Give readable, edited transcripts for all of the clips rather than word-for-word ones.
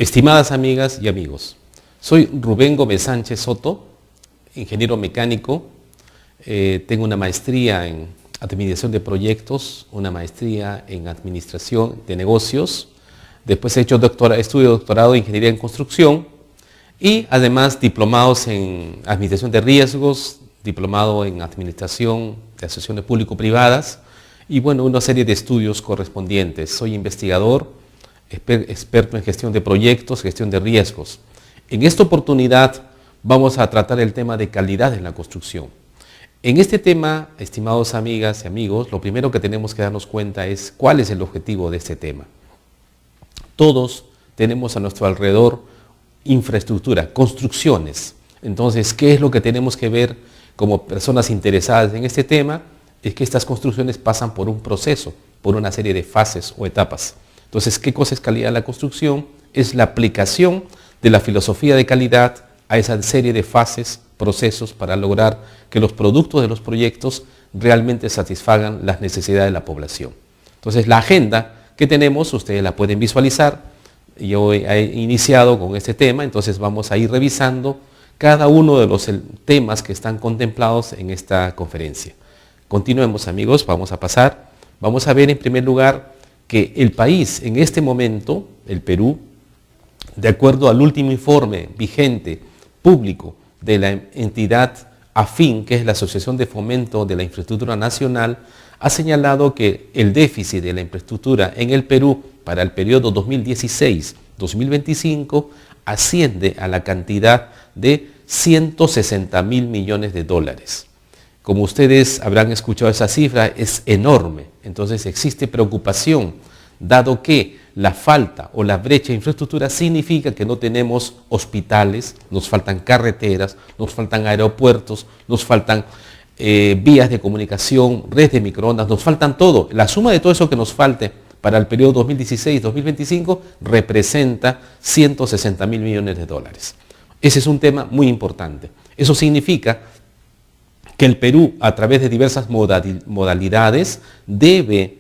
Estimadas amigas y amigos, soy Rubén Gómez Sánchez Soto, ingeniero mecánico. Tengo una maestría en administración de proyectos, una maestría en administración de negocios. Después he hecho estudio de doctorado en ingeniería en construcción y además diplomados en administración de riesgos, diplomado en administración de asociaciones público-privadas y bueno, una serie de estudios correspondientes. Soy investigador, experto en gestión de proyectos, gestión de riesgos. En esta oportunidad vamos a tratar el tema de calidad en la construcción. En este tema, estimados amigas y amigos, lo primero que tenemos que darnos cuenta es cuál es el objetivo de este tema. Todos tenemos a nuestro alrededor infraestructura, construcciones. Entonces, ¿qué es lo que tenemos que ver como personas interesadas en este tema? Es que estas construcciones pasan por un proceso, por una serie de fases o etapas. Entonces, ¿qué cosa es calidad en la construcción? Es la aplicación de la filosofía de calidad a esa serie de fases, procesos para lograr que los productos de los proyectos realmente satisfagan las necesidades de la población. Entonces, la agenda que tenemos, ustedes la pueden visualizar. Yo he iniciado con este tema, entonces vamos a ir revisando cada uno de los temas que están contemplados en esta conferencia. Continuemos, amigos, vamos a pasar. Vamos a ver en primer lugar que el país en este momento, el Perú, de acuerdo al último informe vigente público de la entidad AFIN, que es la Asociación de Fomento de la Infraestructura Nacional, ha señalado que el déficit de la infraestructura en el Perú para el periodo 2016-2025 asciende a la cantidad de 160.000 millones de dólares. Como ustedes habrán escuchado, esa cifra es enorme. Entonces existe preocupación, dado que la falta o la brecha de infraestructura significa que no tenemos hospitales, nos faltan carreteras, nos faltan aeropuertos, nos faltan vías de comunicación, redes de microondas, nos faltan todo. La suma de todo eso que nos falte para el periodo 2016-2025 representa 160.000 millones de dólares. Ese es un tema muy importante. Eso significa que el Perú, a través de diversas modalidades, debe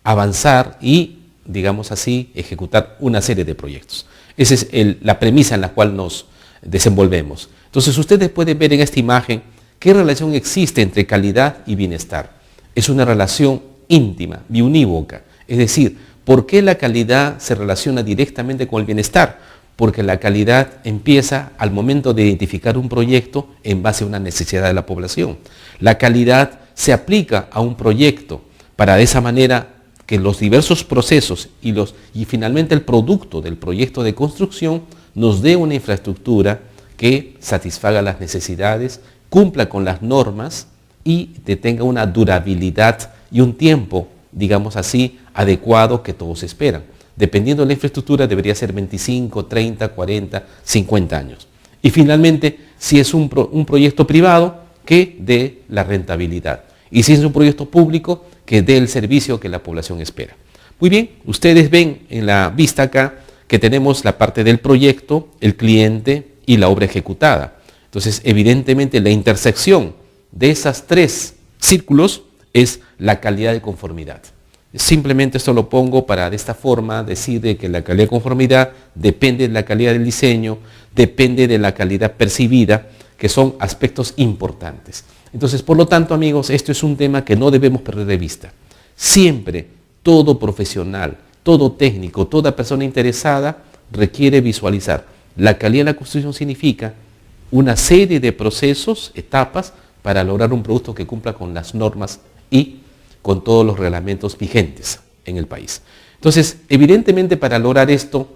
avanzar y, digamos así, ejecutar una serie de proyectos. Esa es la premisa en la cual nos desenvolvemos. Entonces, ustedes pueden ver en esta imagen qué relación existe entre calidad y bienestar. Es una relación íntima, biunívoca. Es decir, ¿por qué la calidad se relaciona directamente con el bienestar? Porque la calidad empieza al momento de identificar un proyecto en base a una necesidad de la población. La calidad se aplica a un proyecto para de esa manera que los diversos procesos y finalmente el producto del proyecto de construcción nos dé una infraestructura que satisfaga las necesidades, cumpla con las normas y tenga una durabilidad y un tiempo, digamos así, adecuado que todos esperan. Dependiendo de la infraestructura, debería ser 25, 30, 40, 50 años. Y finalmente, si es un proyecto privado, que dé la rentabilidad. Y si es un proyecto público, que dé el servicio que la población espera. Muy bien, ustedes ven en la vista acá que tenemos la parte del proyecto, el cliente y la obra ejecutada. Entonces, evidentemente, la intersección de esos tres círculos es la calidad de conformidad. Simplemente esto lo pongo para de esta forma decir de que la calidad de conformidad depende de la calidad del diseño, depende de la calidad percibida, que son aspectos importantes. Entonces, por lo tanto, amigos, esto es un tema que no debemos perder de vista. Siempre todo profesional, todo técnico, toda persona interesada requiere visualizar. La calidad de la construcción significa una serie de procesos, etapas, para lograr un producto que cumpla con las normas y con todos los reglamentos vigentes en el país. Entonces, evidentemente, para lograr esto,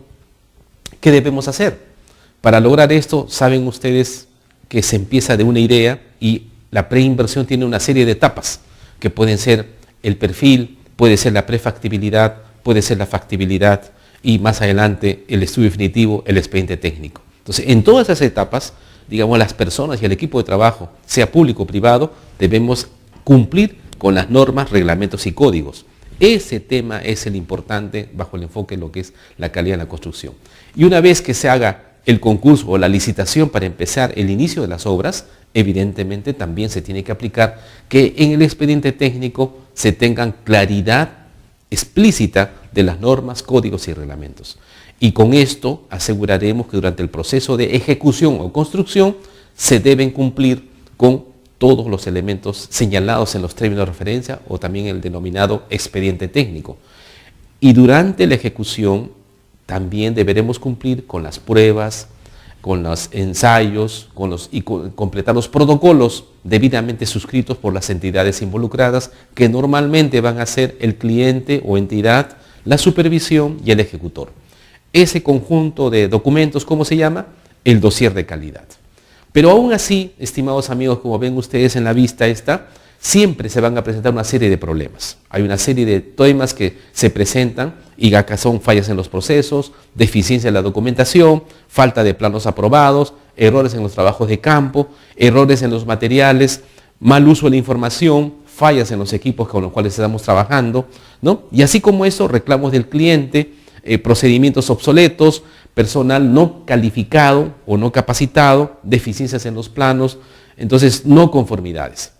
¿qué debemos hacer? Para lograr esto, saben ustedes que se empieza de una idea y la preinversión tiene una serie de etapas, que pueden ser el perfil, puede ser la prefactibilidad, puede ser la factibilidad y más adelante el estudio definitivo, el expediente técnico. Entonces, en todas esas etapas, digamos, las personas y el equipo de trabajo, sea público o privado, debemos cumplir con las normas, reglamentos y códigos. Ese tema es el importante bajo el enfoque de lo que es la calidad en la construcción. Y una vez que se haga el concurso o la licitación para empezar el inicio de las obras, evidentemente también se tiene que aplicar que en el expediente técnico se tengan claridad explícita de las normas, códigos y reglamentos. Y con esto aseguraremos que durante el proceso de ejecución o construcción se deben cumplir con todos los elementos señalados en los términos de referencia o también el denominado expediente técnico. Y durante la ejecución también deberemos cumplir con las pruebas, con los ensayos, completar los protocolos debidamente suscritos por las entidades involucradas, que normalmente van a ser el cliente o entidad, la supervisión y el ejecutor. Ese conjunto de documentos, ¿cómo se llama? El dossier de calidad. Pero aún así, estimados amigos, como ven ustedes en la vista esta, siempre se van a presentar una serie de problemas. Hay una serie de temas que se presentan y acá son fallas en los procesos, deficiencia en la documentación, falta de planos aprobados, errores en los trabajos de campo, errores en los materiales, mal uso de la información, fallas en los equipos con los cuales estamos trabajando, ¿no? Y así como eso, reclamos del cliente, procedimientos obsoletos, personal no calificado o no capacitado, deficiencias en los planos, entonces no conformidades.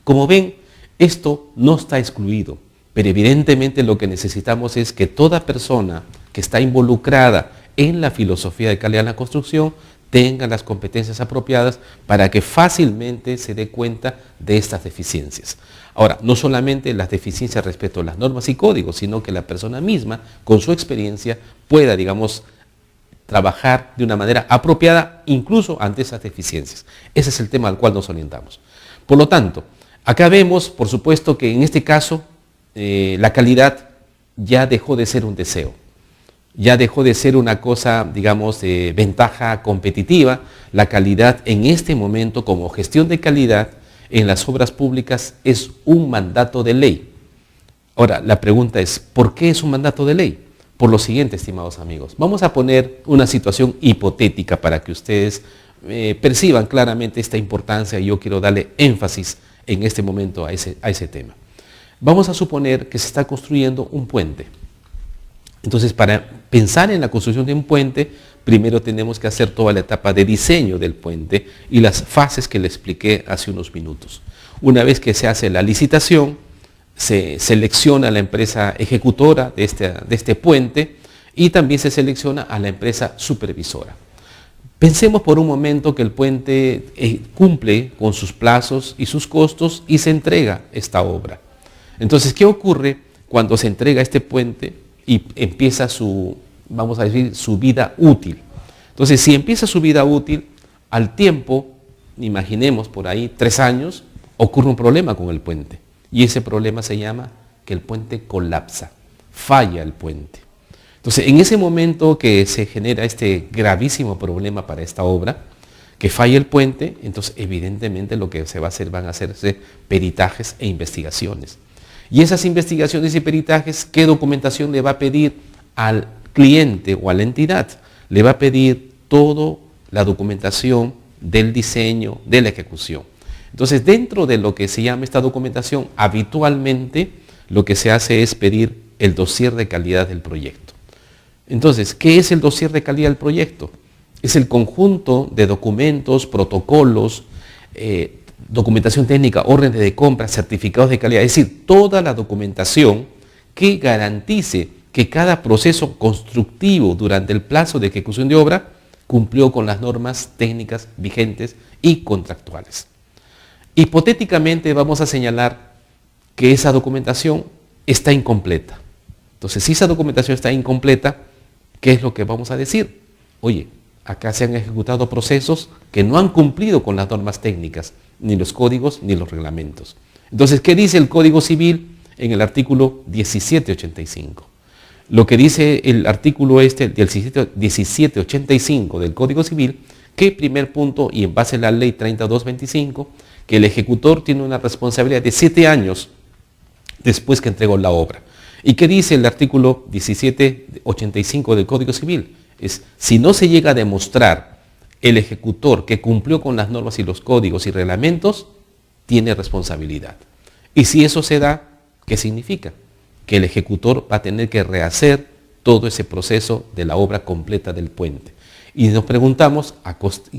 Como ven, esto no está excluido, pero evidentemente lo que necesitamos es que toda persona que está involucrada en la filosofía de calidad en la construcción tenga las competencias apropiadas para que fácilmente se dé cuenta de estas deficiencias. Ahora, no solamente las deficiencias respecto a las normas y códigos, sino que la persona misma, con su experiencia, pueda, digamos, trabajar de una manera apropiada incluso ante esas deficiencias. Ese es el tema al cual nos orientamos. Por lo tanto, acá vemos, por supuesto, que en este caso la calidad ya dejó de ser un deseo, ya dejó de ser una cosa, digamos, de ventaja competitiva. La calidad en este momento, como gestión de calidad en las obras públicas, es un mandato de ley. Ahora, la pregunta es, ¿por qué es un mandato de ley? Por lo siguiente, estimados amigos, vamos a poner una situación hipotética para que ustedes perciban claramente esta importancia y yo quiero darle énfasis en este momento a ese tema. Vamos a suponer que se está construyendo un puente. Entonces, para pensar en la construcción de un puente, primero tenemos que hacer toda la etapa de diseño del puente y las fases que le expliqué hace unos minutos. Una vez que se hace la licitación, se selecciona a la empresa ejecutora de este puente y también se selecciona a la empresa supervisora. Pensemos por un momento que el puente cumple con sus plazos y sus costos y se entrega esta obra. Entonces, ¿qué ocurre cuando se entrega este puente y empieza vamos a decir, su vida útil? Entonces, si empieza su vida útil, al tiempo, imaginemos por ahí 3 años, ocurre un problema con el puente. Y ese problema se llama que el puente colapsa, falla el puente. Entonces, en ese momento que se genera este gravísimo problema para esta obra, que falla el puente, entonces evidentemente lo que se va a hacer van a hacerse peritajes e investigaciones. Y esas investigaciones y peritajes, ¿qué documentación le va a pedir al cliente o a la entidad? Le va a pedir toda la documentación del diseño, de la ejecución. Entonces, dentro de lo que se llama esta documentación, habitualmente lo que se hace es pedir el dossier de calidad del proyecto. Entonces, ¿qué es el dossier de calidad del proyecto? Es el conjunto de documentos, protocolos, documentación técnica, órdenes de compra, certificados de calidad, es decir, toda la documentación que garantice que cada proceso constructivo durante el plazo de ejecución de obra cumplió con las normas técnicas vigentes y contractuales. Hipotéticamente vamos a señalar que esa documentación está incompleta. Entonces, si esa documentación está incompleta, ¿qué es lo que vamos a decir? Oye, acá se han ejecutado procesos que no han cumplido con las normas técnicas, ni los códigos ni los reglamentos. Entonces, ¿qué dice el Código Civil en el artículo 1785? Lo que dice el artículo del 1785 del Código Civil, que primer punto, y en base a la ley 3225, que el ejecutor tiene una responsabilidad de 7 años después que entregó la obra. ¿Y qué dice el artículo 1785 del Código Civil? Es, si no se llega a demostrar el ejecutor que cumplió con las normas y los códigos y reglamentos, tiene responsabilidad. Y si eso se da, ¿qué significa? Que el ejecutor va a tener que rehacer todo ese proceso de la obra completa del puente. Y nos preguntamos,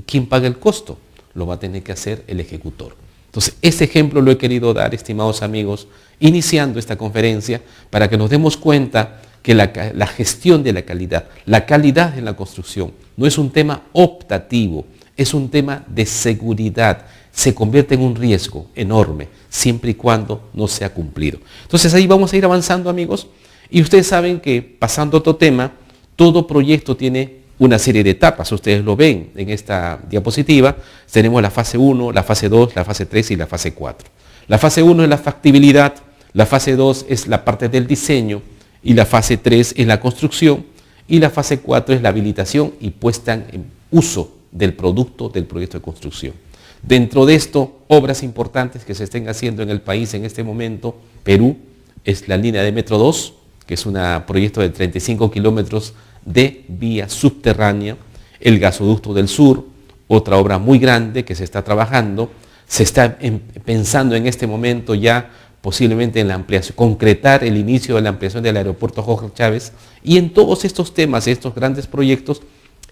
¿quién paga el costo? Lo va a tener que hacer el ejecutor. Entonces, ese ejemplo lo he querido dar, estimados amigos, iniciando esta conferencia para que nos demos cuenta que la gestión de la calidad en la construcción, no es un tema optativo, es un tema de seguridad. Se convierte en un riesgo enorme, siempre y cuando no sea cumplido. Entonces ahí vamos a ir avanzando, amigos, y ustedes saben que, pasando a otro tema, todo proyecto tiene una serie de etapas. Ustedes lo ven en esta diapositiva. Tenemos la fase 1, la fase 2, la fase 3 y la fase 4. La fase 1 es la factibilidad, la fase 2 es la parte del diseño, y la fase 3 es la construcción, y la fase 4 es la habilitación y puesta en uso del producto del proyecto de construcción. Dentro de esto, obras importantes que se estén haciendo en el país en este momento, Perú, es la línea de Metro 2, que es un proyecto de 35 kilómetros de vía subterránea, el gasoducto del sur, otra obra muy grande que se está trabajando, se está pensando en este momento ya posiblemente en la ampliación, concretar el inicio de la ampliación del aeropuerto Jorge Chávez, y en todos estos temas, estos grandes proyectos,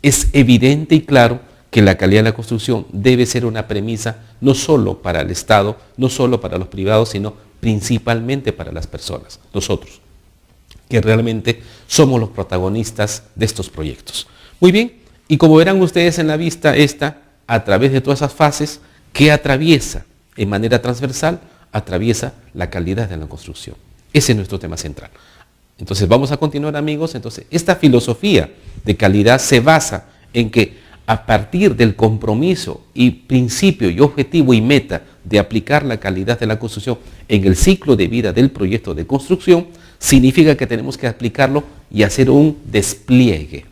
es evidente y claro que la calidad de la construcción debe ser una premisa no solo para el Estado, no solo para los privados, sino principalmente para las personas, nosotros, que realmente somos los protagonistas de estos proyectos. Muy bien, y como verán ustedes en la vista esta, a través de todas esas fases que atraviesa en manera transversal, atraviesa la calidad de la construcción. Ese es nuestro tema central. Entonces vamos a continuar, amigos. Entonces esta filosofía de calidad se basa en que a partir del compromiso y principio y objetivo y meta de aplicar la calidad de la construcción en el ciclo de vida del proyecto de construcción, significa que tenemos que aplicarlo y hacer un despliegue.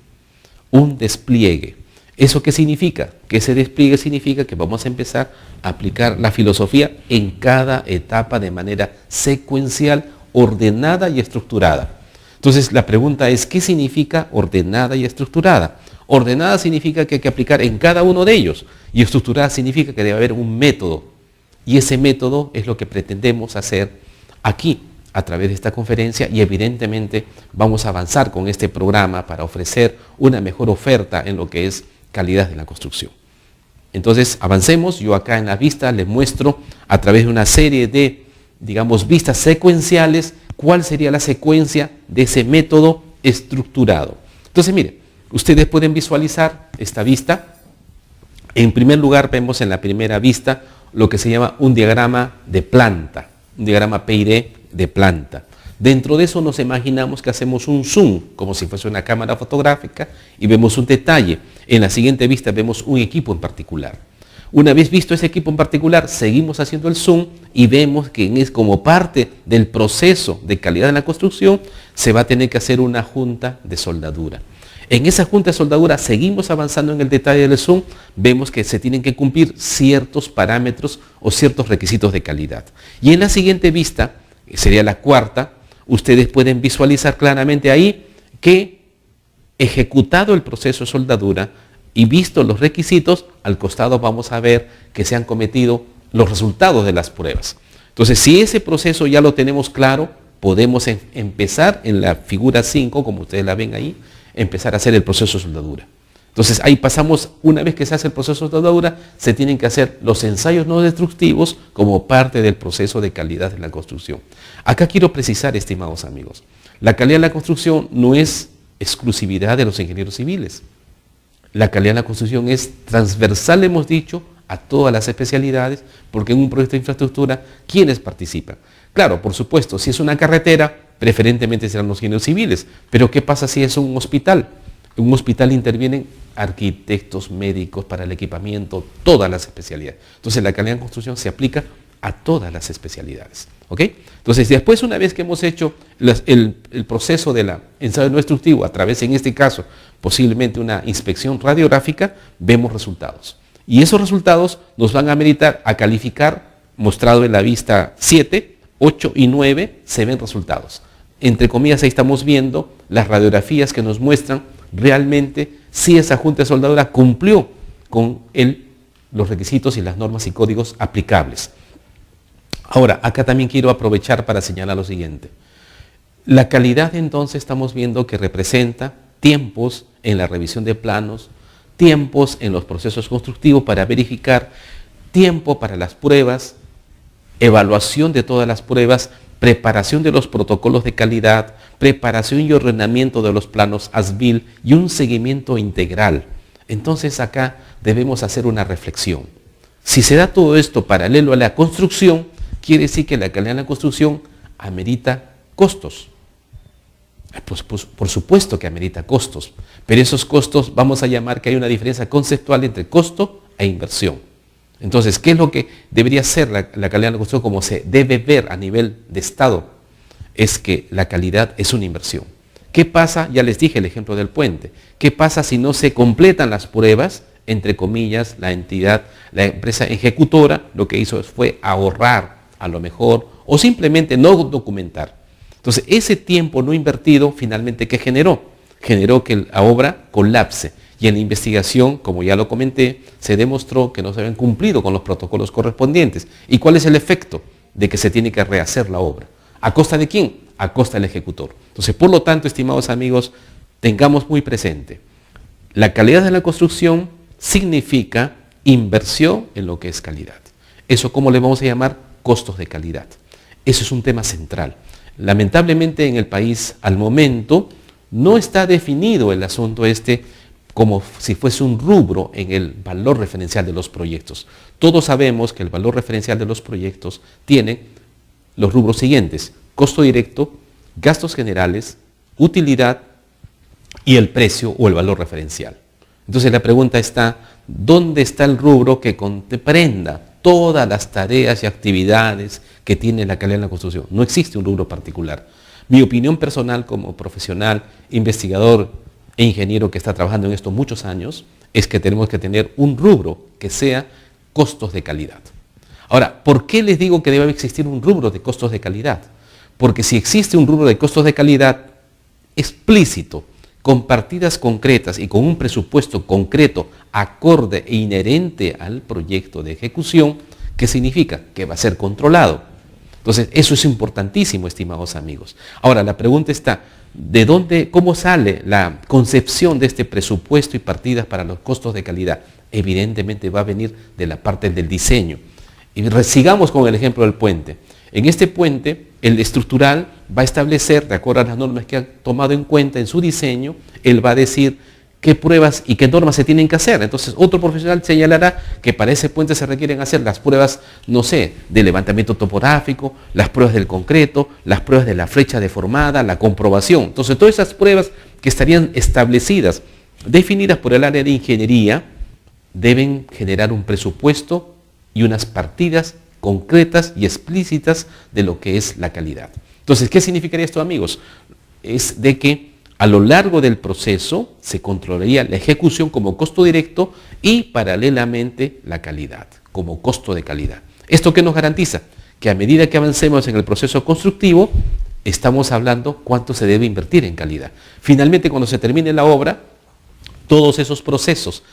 Un despliegue. ¿Eso qué significa? Que ese despliegue significa que vamos a empezar a aplicar la filosofía en cada etapa de manera secuencial, ordenada y estructurada. Entonces la pregunta es, ¿qué significa ordenada y estructurada? Ordenada significa que hay que aplicar en cada uno de ellos, y estructurada significa que debe haber un método, y ese método es lo que pretendemos hacer aquí a través de esta conferencia, y evidentemente vamos a avanzar con este programa para ofrecer una mejor oferta en lo que es calidad de la construcción. Entonces avancemos. Yo acá en la vista les muestro a través de una serie de, digamos, vistas secuenciales, cuál sería la secuencia de ese método estructurado. Entonces miren, ustedes pueden visualizar esta vista. En primer lugar vemos en la primera vista lo que se llama un diagrama de planta, un diagrama PID de planta. Dentro de eso nos imaginamos que hacemos un zoom, como si fuese una cámara fotográfica, y vemos un detalle. En la siguiente vista vemos un equipo en particular. Una vez visto ese equipo en particular, seguimos haciendo el zoom y vemos que es como parte del proceso de calidad de la construcción, se va a tener que hacer una junta de soldadura. En esa junta de soldadura seguimos avanzando en el detalle del zoom, vemos que se tienen que cumplir ciertos parámetros o ciertos requisitos de calidad. Y en la siguiente vista, que sería la cuarta, ustedes pueden visualizar claramente ahí que, ejecutado el proceso de soldadura y visto los requisitos, al costado vamos a ver que se han cometido los resultados de las pruebas. Entonces, si ese proceso ya lo tenemos claro, podemos empezar en la figura 5, como ustedes la ven ahí, empezar a hacer el proceso de soldadura. Entonces ahí pasamos, una vez que se hace el proceso de soldadura, se tienen que hacer los ensayos no destructivos como parte del proceso de calidad de la construcción. Acá quiero precisar, estimados amigos, la calidad de la construcción no es exclusividad de los ingenieros civiles. La calidad de la construcción es transversal, hemos dicho, a todas las especialidades, porque en un proyecto de infraestructura, ¿quiénes participan? Claro, por supuesto, si es una carretera, preferentemente serán los ingenieros civiles, pero ¿qué pasa si es un hospital? En un hospital intervienen arquitectos, médicos para el equipamiento, todas las especialidades. Entonces la calidad de construcción se aplica a todas las especialidades. ¿Ok? Entonces después, una vez que hemos hecho el proceso del ensayo no destructivo, a través, en este caso, posiblemente una inspección radiográfica, vemos resultados. Y esos resultados nos van a ameritar a calificar, mostrado en la vista 7, 8 y 9, se ven resultados. Entre comillas, ahí estamos viendo las radiografías que nos muestran realmente si esa junta de soldadura cumplió con los requisitos y las normas y códigos aplicables. Ahora, acá también quiero aprovechar para señalar lo siguiente. La calidad, entonces, estamos viendo que representa tiempos en la revisión de planos, tiempos en los procesos constructivos para verificar, tiempo para las pruebas, evaluación de todas las pruebas, preparación de los protocolos de calidad, preparación y ordenamiento de los planos ASBIL y un seguimiento integral. Entonces acá debemos hacer una reflexión. Si se da todo esto paralelo a la construcción, quiere decir que la calidad en la construcción amerita costos. Pues, por supuesto que amerita costos, pero esos costos vamos a llamar que hay una diferencia conceptual entre costo e inversión. Entonces, ¿qué es lo que debería ser la calidad de la construcción como se debe ver a nivel de Estado? Es que la calidad es una inversión. ¿Qué pasa? Ya les dije el ejemplo del puente. ¿Qué pasa si no se completan las pruebas? Entre comillas, la entidad, la empresa ejecutora, lo que hizo fue ahorrar a lo mejor o simplemente no documentar. Entonces, ese tiempo no invertido, finalmente, ¿qué generó? Generó que la obra colapse. Y en la investigación, como ya lo comenté, se demostró que no se habían cumplido con los protocolos correspondientes. ¿Y cuál es el efecto? De que se tiene que rehacer la obra. ¿A costa de quién? A costa del ejecutor. Entonces, por lo tanto, estimados amigos, tengamos muy presente, la calidad de la construcción significa inversión en lo que es calidad. Eso, ¿cómo le vamos a llamar? Costos de calidad. Eso es un tema central. Lamentablemente en el país, al momento, no está definido el asunto como si fuese un rubro en el valor referencial de los proyectos. Todos sabemos que el valor referencial de los proyectos tiene los rubros siguientes: costo directo, gastos generales, utilidad y el precio o el valor referencial. Entonces la pregunta está, ¿dónde está el rubro que comprenda todas las tareas y actividades que tiene la calidad en la construcción? No existe un rubro particular. Mi opinión personal como profesional, investigador e ingeniero que está trabajando en esto muchos años, es que tenemos que tener un rubro que sea costos de calidad. Ahora, ¿por qué les digo que debe existir un rubro de costos de calidad? Porque si existe un rubro de costos de calidad explícito, con partidas concretas y con un presupuesto concreto, acorde e inherente al proyecto de ejecución, ¿qué significa? Que va a ser controlado. Entonces, eso es importantísimo, estimados amigos. Ahora, la pregunta está, ¿de dónde, cómo sale la concepción de este presupuesto y partidas para los costos de calidad? Evidentemente va a venir de la parte del diseño. Y sigamos con el ejemplo del puente. En este puente, el estructural va a establecer, de acuerdo a las normas que ha tomado en cuenta en su diseño, él va a decir qué pruebas y qué normas se tienen que hacer. Entonces, otro profesional señalará que para ese puente se requieren hacer las pruebas, no sé, de levantamiento topográfico, las pruebas del concreto, las pruebas de la flecha deformada, la comprobación. Entonces, todas esas pruebas que estarían establecidas, definidas por el área de ingeniería, deben generar un presupuesto y unas partidas concretas y explícitas de lo que es la calidad. Entonces, ¿qué significaría esto, amigos? Es de que a lo largo del proceso se controlaría la ejecución como costo directo y paralelamente la calidad como costo de calidad. ¿Esto qué nos garantiza? Que a medida que avancemos en el proceso constructivo, estamos hablando cuánto se debe invertir en calidad. Finalmente, cuando se termine la obra, todos esos procesos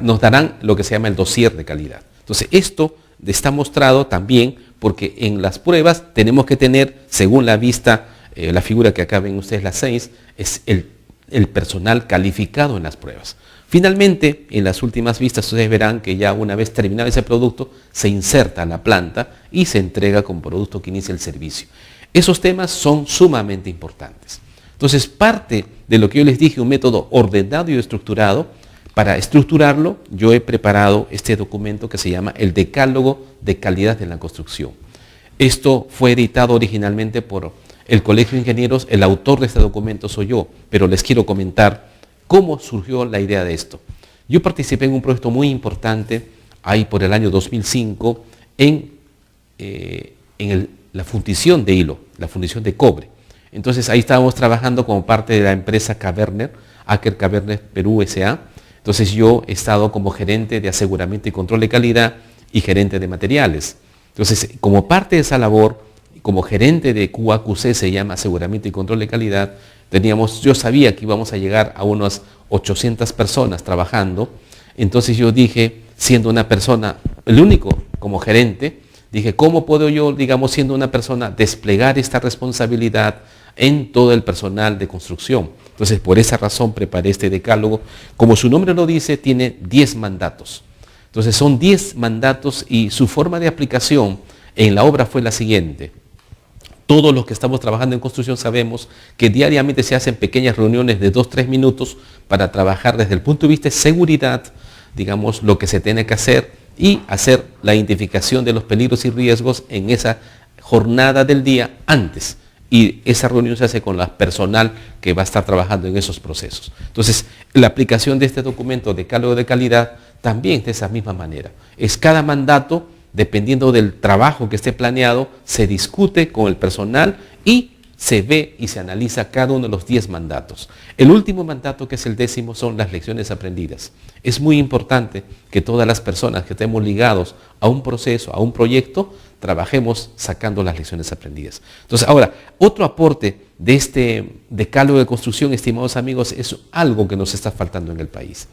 nos darán lo que se llama el dossier de calidad. Entonces, esto está mostrado también porque en las pruebas tenemos que tener, según la vista, la figura que acá ven ustedes, la 6, es el personal calificado en las pruebas. Finalmente, en las últimas vistas ustedes verán que ya una vez terminado ese producto, se inserta a la planta y se entrega como producto que inicia el servicio. Esos temas son sumamente importantes. Entonces, parte de lo que yo les dije, un método ordenado y estructurado. Para estructurarlo, yo he preparado este documento que se llama el Decálogo de Calidad en la Construcción. Esto fue editado originalmente por el Colegio de Ingenieros. El autor de este documento soy yo, pero les quiero comentar cómo surgió la idea de esto. Yo participé en un proyecto muy importante, ahí por el año 2005, en la fundición de hilo, la fundición de cobre. Entonces ahí estábamos trabajando como parte de la empresa Caverner, Aker Caverner Perú S.A., Entonces yo he estado como gerente de aseguramiento y control de calidad y gerente de materiales. Entonces, como parte de esa labor, como gerente de QAQC, se llama aseguramiento y control de calidad, yo sabía que íbamos a llegar a unas 800 personas trabajando. Entonces yo dije, siendo una persona, el único como gerente, dije, ¿cómo puedo yo, digamos, siendo una persona, desplegar esta responsabilidad en todo el personal de construcción? Entonces, por esa razón preparé este decálogo. Como su nombre lo dice, tiene 10 mandatos. Entonces, son 10 mandatos y su forma de aplicación en la obra fue la siguiente. Todos los que estamos trabajando en construcción sabemos que diariamente se hacen pequeñas reuniones de 2-3 minutos para trabajar desde el punto de vista de seguridad, digamos, lo que se tiene que hacer y hacer la identificación de los peligros y riesgos en esa jornada del día antes. Y esa reunión se hace con la personal que va a estar trabajando en esos procesos. Entonces, la aplicación de este documento de decálogo de calidad también de esa misma manera. Es cada mandato, dependiendo del trabajo que esté planeado, se discute con el personal y se ve y se analiza cada uno de los 10 mandatos. El último mandato, que es el 10º, son las lecciones aprendidas. Es muy importante que todas las personas que estemos ligados a un proceso, a un proyecto, trabajemos sacando las lecciones aprendidas. Entonces, ahora, otro aporte de este decálogo de construcción, estimados amigos, es algo que nos está faltando en el país.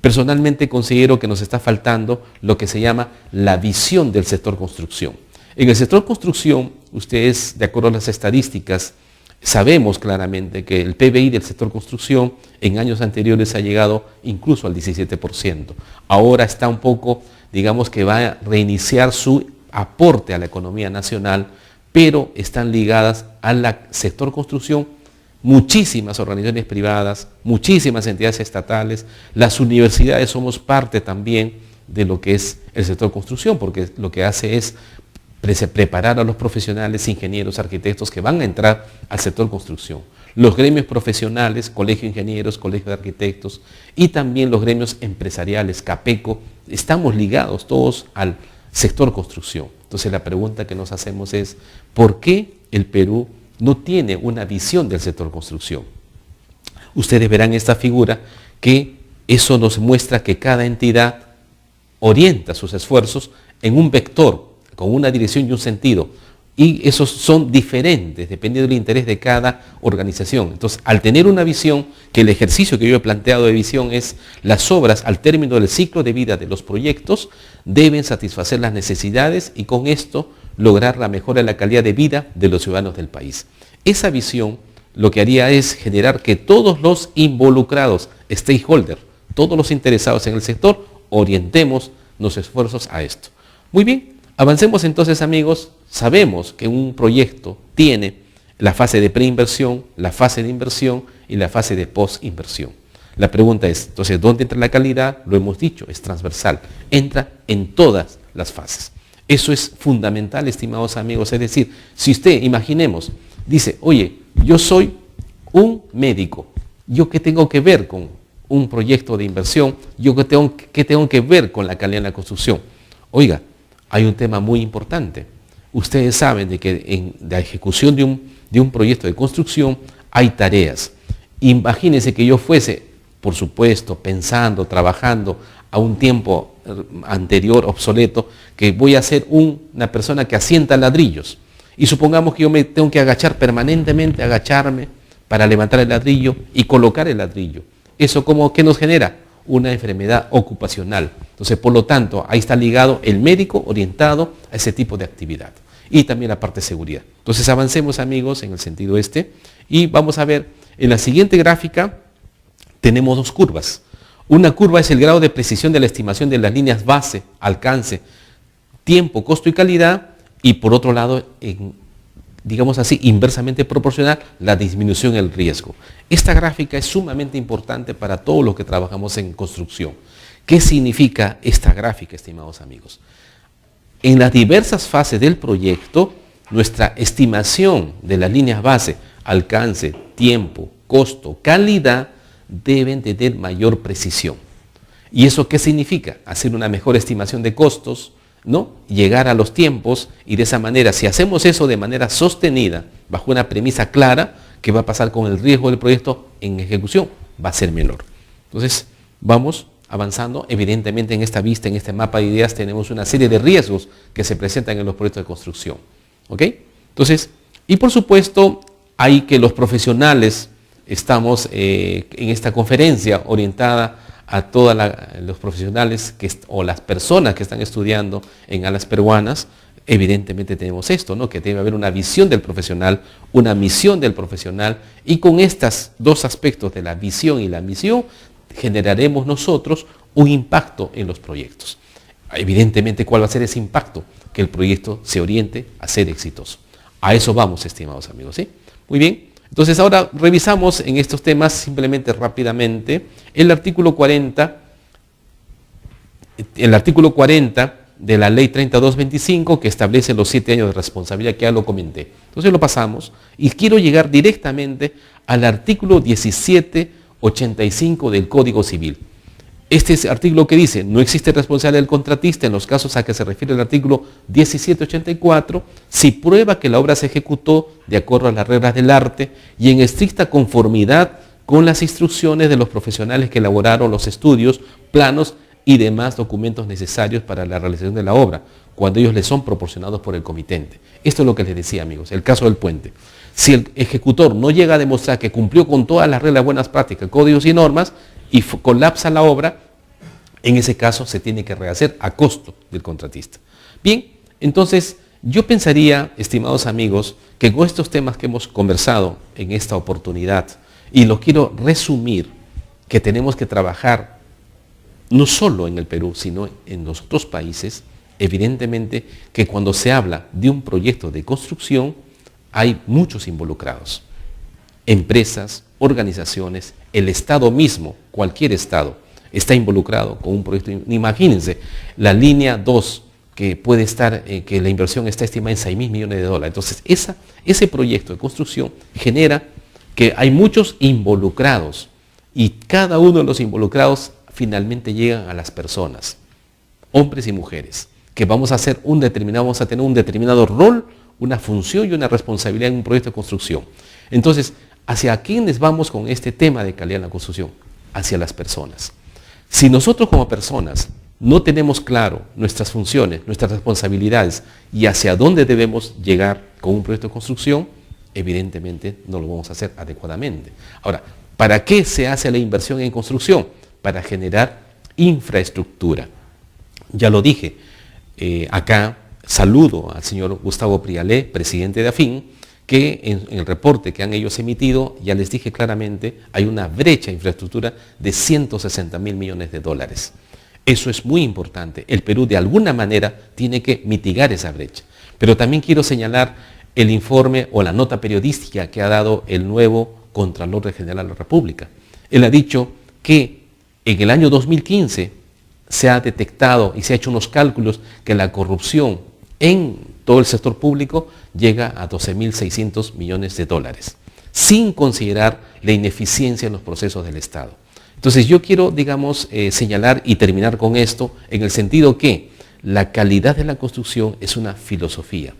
Personalmente considero que nos está faltando lo que se llama la visión del sector construcción. En el sector construcción, ustedes, de acuerdo a las estadísticas, sabemos claramente que el PBI del sector construcción en años anteriores ha llegado incluso al 17%. Ahora está un poco, digamos que va a reiniciar su aporte a la economía nacional, pero están ligadas al sector construcción muchísimas organizaciones privadas, muchísimas entidades estatales, las universidades somos parte también de lo que es el sector construcción, porque lo que hace es preparar a los profesionales, ingenieros, arquitectos que van a entrar al sector construcción. Los gremios profesionales, colegio de ingenieros, colegio de arquitectos y también los gremios empresariales, CAPECO, estamos ligados todos al sector construcción. Entonces la pregunta que nos hacemos es, ¿por qué el Perú no tiene una visión del sector construcción? Ustedes verán en esta figura que eso nos muestra que cada entidad orienta sus esfuerzos en un vector, con una dirección y un sentido. Y esos son diferentes, dependiendo del interés de cada organización. Entonces, al tener una visión, que el ejercicio que yo he planteado de visión es las obras al término del ciclo de vida de los proyectos deben satisfacer las necesidades y con esto lograr la mejora de la calidad de vida de los ciudadanos del país. Esa visión lo que haría es generar que todos los involucrados, stakeholders, todos los interesados en el sector, orientemos los esfuerzos a esto. Muy bien, avancemos entonces, amigos. Sabemos que un proyecto tiene la fase de preinversión, la fase de inversión y la fase de postinversión. La pregunta es, entonces, ¿dónde entra la calidad? Lo hemos dicho, es transversal, entra en todas las fases. Eso es fundamental, estimados amigos. Es decir, si usted, imaginemos, dice, oye, yo soy un médico, ¿yo qué tengo que ver con un proyecto de inversión? ¿Yo qué tengo que ver con la calidad de la construcción? Oiga, hay un tema muy importante. Ustedes saben de que en la ejecución de un proyecto de construcción hay tareas. Imagínense que yo fuese, por supuesto, pensando, trabajando a un tiempo anterior, obsoleto, que voy a ser una persona que asienta ladrillos. Y supongamos que yo me tengo que agachar permanentemente, agacharme para levantar el ladrillo y colocar el ladrillo. ¿Eso qué nos genera? Una enfermedad ocupacional. Entonces, por lo tanto, ahí está ligado el médico orientado a ese tipo de actividad. Y también la parte de seguridad. Entonces, avancemos, amigos, en el sentido este. Y vamos a ver, en la siguiente gráfica tenemos dos curvas. Una curva es el grado de precisión de la estimación de las líneas base, alcance, tiempo, costo y calidad. Y por otro lado, digamos así, inversamente proporcional, la disminución del riesgo. Esta gráfica es sumamente importante para todos los que trabajamos en construcción. ¿Qué significa esta gráfica, estimados amigos? En las diversas fases del proyecto, nuestra estimación de las líneas base, alcance, tiempo, costo, calidad, deben tener mayor precisión. ¿Y eso qué significa? Hacer una mejor estimación de costos, ¿no? Llegar a los tiempos y de esa manera, si hacemos eso de manera sostenida, bajo una premisa clara, ¿qué va a pasar con el riesgo del proyecto en ejecución? Va a ser menor. Entonces, vamos avanzando. Evidentemente en esta vista, en este mapa de ideas, tenemos una serie de riesgos que se presentan en los proyectos de construcción. ¿Ok? Entonces, y por supuesto, hay que los profesionales, estamos en esta conferencia orientada a todos los profesionales o las personas que están estudiando en alas peruanas. Evidentemente tenemos esto, ¿no? Que debe haber una visión del profesional, una misión del profesional, y con estos dos aspectos de la visión y la misión generaremos nosotros un impacto en los proyectos. Evidentemente, ¿cuál va a ser ese impacto? Que el proyecto se oriente a ser exitoso. A eso vamos, estimados amigos, ¿sí? Muy bien. Entonces ahora revisamos en estos temas simplemente rápidamente el artículo 40 de la ley 3225 que establece los 7 años de responsabilidad, que ya lo comenté. Entonces lo pasamos y quiero llegar directamente al artículo 1785 del Código Civil. Este es el artículo que dice, no existe responsabilidad del contratista en los casos a que se refiere el artículo 1784, si prueba que la obra se ejecutó de acuerdo a las reglas del arte y en estricta conformidad con las instrucciones de los profesionales que elaboraron los estudios, planos y demás documentos necesarios para la realización de la obra, cuando ellos les son proporcionados por el comitente. Esto es lo que les decía, amigos, el caso del puente. Si el ejecutor no llega a demostrar que cumplió con todas las reglas de buenas prácticas, códigos y normas, y colapsa la obra, en ese caso se tiene que rehacer a costo del contratista. Bien, entonces yo pensaría, estimados amigos, que con estos temas que hemos conversado en esta oportunidad, y lo quiero resumir, que tenemos que trabajar no solo en el Perú, sino en los otros países, evidentemente que cuando se habla de un proyecto de construcción, hay muchos involucrados. Empresas, organizaciones, el Estado mismo, cualquier Estado, está involucrado con un proyecto. Imagínense, la línea 2, que puede estar, que la inversión está estimada en 6.000 millones de dólares. Entonces, ese proyecto de construcción genera que hay muchos involucrados y cada uno de los involucrados finalmente llegan a las personas, hombres y mujeres, que vamos a tener un determinado rol, una función y una responsabilidad en un proyecto de construcción. Entonces, ¿hacia quiénes vamos con este tema de calidad en la construcción? Hacia las personas. Si nosotros como personas no tenemos claro nuestras funciones, nuestras responsabilidades y hacia dónde debemos llegar con un proyecto de construcción, evidentemente no lo vamos a hacer adecuadamente. Ahora, ¿para qué se hace la inversión en construcción? Para generar infraestructura. Ya lo dije, acá saludo al señor Gustavo Prialé, presidente de AFIN, que en el reporte que han ellos emitido, ya les dije claramente, hay una brecha de infraestructura de 160.000 millones de dólares. Eso es muy importante. El Perú de alguna manera tiene que mitigar esa brecha. Pero también quiero señalar el informe o la nota periodística que ha dado el nuevo Contralor General de la República. Él ha dicho que en el año 2015 se ha detectado y se ha hecho unos cálculos que la corrupción en todo el sector público llega a 12.600 millones de dólares, sin considerar la ineficiencia en los procesos del Estado. Entonces yo quiero, digamos, señalar y terminar con esto en el sentido que la calidad de la construcción es una filosofía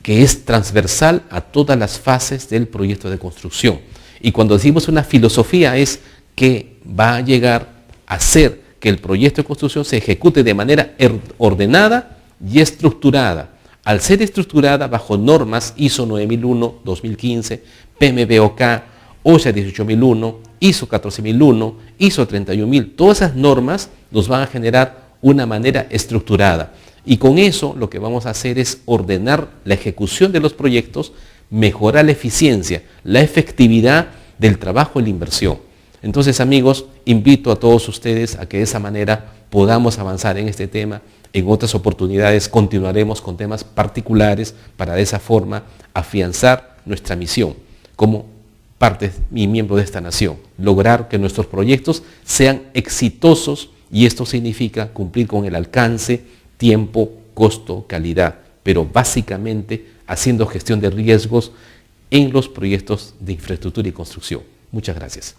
que es transversal a todas las fases del proyecto de construcción. Y cuando decimos una filosofía es que va a llegar a hacer que el proyecto de construcción se ejecute de manera ordenada y estructurada. Al ser estructurada bajo normas ISO 9001, 2015, PMBOK, OSHA 18001, ISO 14001, ISO 31000, todas esas normas nos van a generar una manera estructurada. Y con eso lo que vamos a hacer es ordenar la ejecución de los proyectos, mejorar la eficiencia, la efectividad del trabajo y la inversión. Entonces, amigos, invito a todos ustedes a que de esa manera podamos avanzar en este tema. En otras oportunidades continuaremos con temas particulares para de esa forma afianzar nuestra misión como parte y miembro de esta nación, lograr que nuestros proyectos sean exitosos y esto significa cumplir con el alcance, tiempo, costo, calidad, pero básicamente haciendo gestión de riesgos en los proyectos de infraestructura y construcción. Muchas gracias.